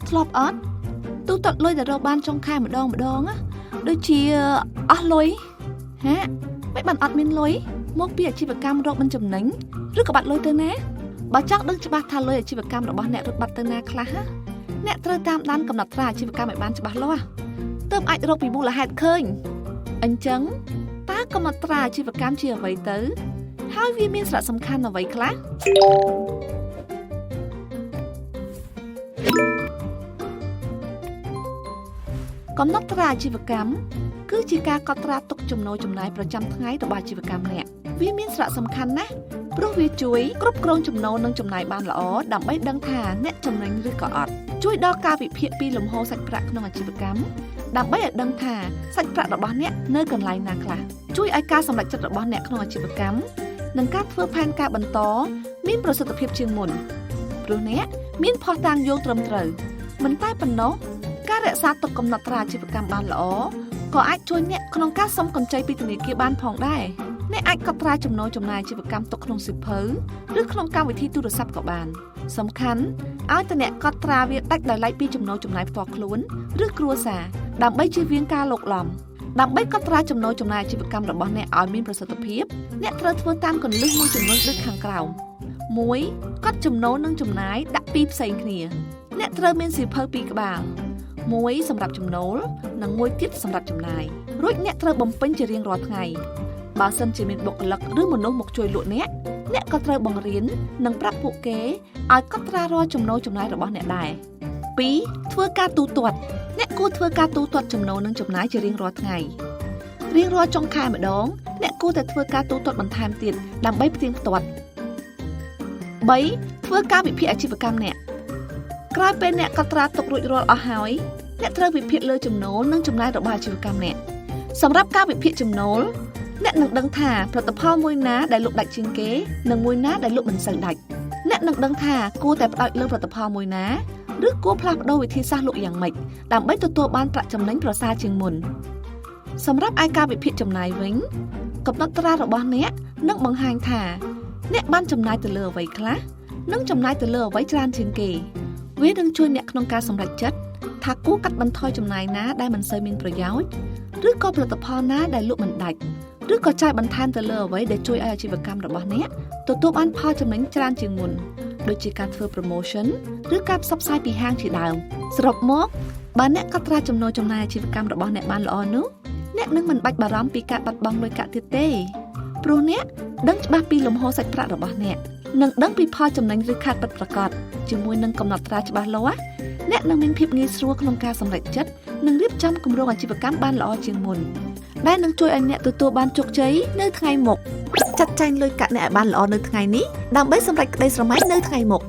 ធ្លាប់អត់ទូទាត់លុយតែរកបានចុងខែម្ដងណាដូចជាអស់លុយហាមិនបានអត់មានលុយមកពីអាជីវកម្មរកមិនចំណេញឬក៏បាត់លុយទៅណាបើចង់ដឹងច្បាស់ថាលុយអាជីវកម្មរបស់អ្នករត់បាត់ទៅណាខ្លះអ្នកត្រូវតាមដានកំណត់ត្រាអាជីវកម្មឲ្យបានច្បាស់លាស់ទើបអាចរកពីមូលហេតុឃើញអញ្ចឹងតើកំណត់ត្រាអាជីវកម្មជាអ្វីទៅហើយវាមានសារៈសំខាន់អ្វីខ្លះកំណត់ត្រាអាជីវកម្មគឺជាការកត់ត្រាទុកចំណូលចំណាយប្រចាំថ្ងៃរបស់អាជីវកម្មអ្នកវាមានសារៈសំខាន់ណាស់ព្រោះវាជួយគ្រប់គ្រងចំណូលនិងចំណាយបានល្អដើម្បីដឹងថាអ្នកចំណេញឬក៏អត់ជួយដល់ការវិភាគពីលំហូរសាច់ប្រាក់ក្នុងអាជីវកម្មដើម្បីឲ្យដឹងថាសាច់ប្រាក់របស់អ្នកនៅកន្លែងណាខ្លះជួយឲ្យការសម្រេចចិត្តរបស់អ្នកក្នុងអាជីវកម្មនិងការធ្វើផែនការបន្តមានប្រសិទ្ធភាពជាងមុនព្រោះអ្នកមានភស្តុតាងយោងត្រឹមត្រូវមិនតែប៉ុណ្ណោះការរក្សាទុកកំណត់ត្រាអាជីវកម្មបានល្អក៏អាចជួយអ្នកក្នុងការសុំកម្ចីពីធនាគារបានផងដែរអ្នកអាចកត់ត្រាចំណូលចំណាយអាជីវកម្មទុកក្នុងសៀវភៅឬក្នុងកម្មវិធីទូរស័ព្ទក៏បានសំខាន់ឲ្យតែអ្នកកត់ត្រាវាដាច់ដោយឡែកពីចំណូលចំណាយផ្ទាល់ខ្លួនឬគ្រួសារដើម្បីជៀសវាងការឡូកឡំដើម្បីកត់ត្រាចំណូលចំណាយអាជីវកម្មរបស់អ្នកឲ្យមានប្រសិទ្ធភាពអ្នកត្រូវធ្វើតាមគន្លឹះមួយចំនួនដូចខាងក្រោម 1. កត់ចំណូលនិងចំណាយដាក់ពីរផ្សេងគ្នាអ្នកត្រូវមានសៀវភៅ2ក្បាលមួយសម្រាប់ចំណូលនិងមួយទៀតសម្រាប់ចំណាយរួចអ្នកត្រូវបំពេញជារៀងរាល់ថ្ងៃបើសិនជាមានបុគ្គលិកឬមនុស្សមកជួយលក់អ្នកក៏ត្រូវបង្រៀននិងប្រាប់ពួកគេឲ្យកត់ត្រារាល់ចំណូលចំណាយរបស់អ្នកដែរ 2. ធ្វើការទូទាត់អ្នកគួរធ្វើការទូទាត់ចំណូលនិងចំណាយជារៀងរាល់ថ្ងៃរៀងរាល់ចុងខែម្ដងអ្នកគួរតែធ្វើការទូទាត់បន្ថែមទៀតដើម្បីផ្ទៀងផ្ទាត់ 3. ធ្វើការវិភាគអាជីវកម្មអ្នកក្រោយពេលអ្នកកត់ត្រាទុករួចរាល់អស់ហើយអ្នកត្រូវវិភាគលើចំណូលនិងចំណាយរបស់អាជីវកម្មអ្នកសម្រាប់ការវិភាគចំណូលអ្នកនឹងដឹងថាផលិតផលមួយណាដែលលក់ដាច់ជាងគេនិងមួយណាដែលលក់មិនសូវដាច់អ្នកនឹងដឹងថាគួរតែផ្ដោតលើផលិតផលមួយណាឬគួរផ្លាស់ប្ដូរវិធីសាស្ត្រលក់យ៉ាងម៉េចដើម្បីទទួលបានប្រាក់ចំណេញប្រសើរជាងមុនសម្រាប់ឯការវិភាគចំណាយវិញកំណត់ត្រារបស់អ្នកនឹងបង្ហាញថាអ្នកបានចំណាយទៅលើអ្វីខ្លះនិងចំណាយទៅលើអ្វីច្រើនជាងគេវានឹងជួយអ្នកក្នុងការសម្រេចចិត្តថាគួរកាត់បន្ថយចំណាយណាដែលមិនសូវមានប្រយោជន៍ឬក៏ផលិតផលណាដែលលក់មិនដាច់ឬក៏ចាយបន្ថែមទៅលើអ្វីដែលជួយឲ្យអាជីវកម្មរបស់អ្នកទទួលបានផលចំណេញច្រើនជាងមុនដូចជាការធ្វើ promotion ឬការផ្សព្វផ្សាយពីហាងជាដើមសរុបមកបើអ្នកកត់ត្រាចំណូលចំណាយអាជីវកម្មរបស់អ្នកបានល្អនោះអ្នកនឹងមិនបាច់បារម្ភពីការបាត់បង់លុយកាក់ទៀតទេព្រោះអ្នកដឹងច្បាស់ពីលំហូរសាច់ប្រាក់របស់អ្នកនិងដឹងពីផលចំណេញឬខាតពិតប្រាកដជាមួយនឹងកំណត់ត្រាច្បាស់លាស់អ្នកនឹងមានភាពងាយស្រួលក្នុងការសម្រេចចិត្តនិងរៀបចំគម្រោងអាជីវកម្មបានល្អជាងមុនដែលនឹងជួយឲ្យអ្នកទទួលបានជោគជ័យនៅថ្ងៃមុខចាត់ចែងលុយកាក់អ្នកឲ្យបានល្អនៅថ្ងៃនេះដើម្បីសម្រេចក្តីស្រមៃនៅថ្ងៃមុខ